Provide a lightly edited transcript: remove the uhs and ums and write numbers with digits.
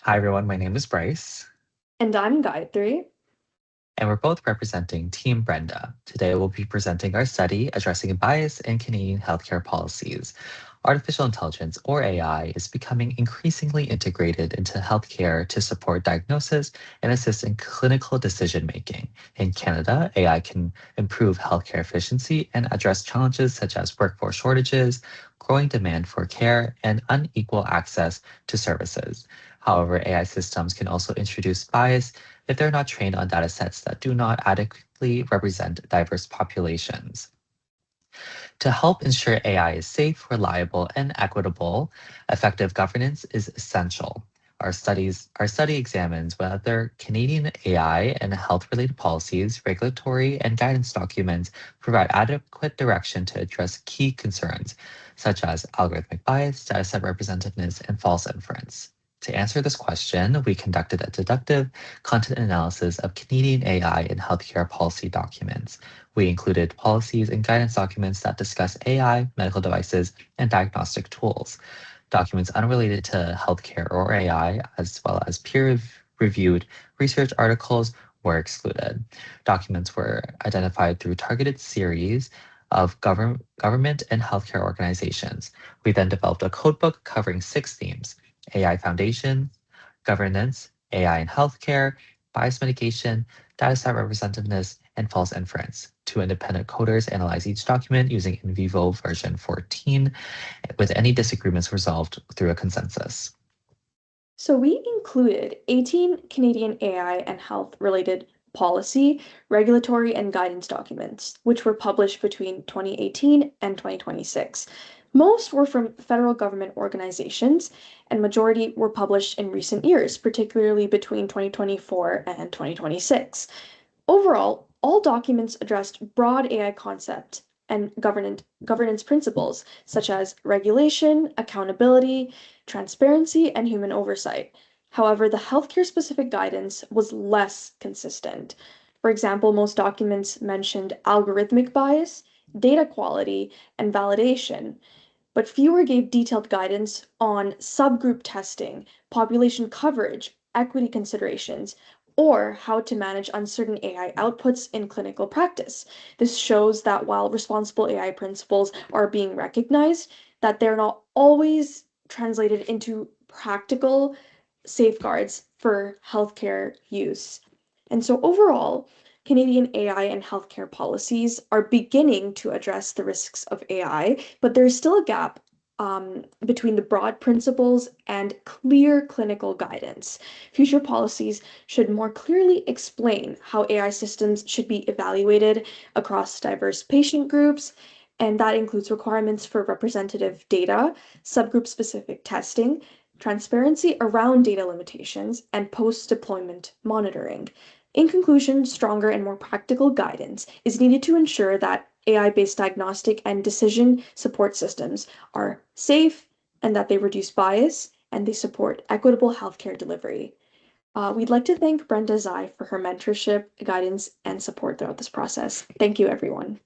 Hi, everyone. My name is Bryce, And I'm Gayatri. and we're both representing Team Brenda. Today, we'll be presenting our study addressing bias in Canadian healthcare policies. Artificial intelligence, or AI, is becoming increasingly integrated into healthcare to support diagnosis and assist in clinical decision making. In Canada, AI can improve healthcare efficiency and address challenges such as workforce shortages, growing demand for care, and unequal access to services. However, AI systems can also introduce bias if they're not trained on data sets that do not adequately represent diverse populations. To help ensure AI is safe, reliable, and equitable, effective governance is essential. Our study examines whether Canadian AI and health-related policies, regulatory, and guidance documents provide adequate direction to address key concerns, such as algorithmic bias, dataset representativeness, and false inference. To answer this question, we conducted a deductive content analysis of Canadian AI and healthcare policy documents. We included policies and guidance documents that discuss AI, medical devices, and diagnostic tools. Documents unrelated to healthcare or AI, as well as peer-reviewed research articles, were excluded. Documents were identified through targeted series of government and healthcare organizations. We then developed a codebook covering 6 themes: AI foundation, governance, AI in healthcare, bias mitigation, dataset representativeness, and false inference. Two independent coders analyze each document using in vivo version 14, with any disagreements resolved through a consensus. So we included 18 Canadian AI and health-related policy, regulatory, and guidance documents, which were published between 2018 and 2026. Most were from federal government organizations, and majority were published in recent years, particularly between 2024 and 2026. Overall, all documents addressed broad AI concepts and governance principles such as regulation, accountability, transparency, and human oversight. However, the healthcare specific guidance was less consistent. For example, most documents mentioned algorithmic bias, data quality, and validation, but fewer gave detailed guidance on subgroup testing, population coverage, equity considerations, or how to manage uncertain AI outputs in clinical practice. This shows that while responsible AI principles are being recognized, that they're not always translated into practical safeguards for healthcare use. And so overall, Canadian AI and healthcare policies are beginning to address the risks of AI, but there's still a gap between the broad principles and clear clinical guidance. Future policies should more clearly explain how AI systems should be evaluated across diverse patient groups, and that includes requirements for representative data, subgroup specific testing, transparency around data limitations, and post deployment monitoring. In conclusion, stronger and more practical guidance is needed to ensure that AI-based diagnostic and decision support systems are safe and that they reduce bias and they support equitable healthcare delivery. We'd like to thank Brenda Zai for her mentorship, guidance, and support throughout this process. Thank you, everyone.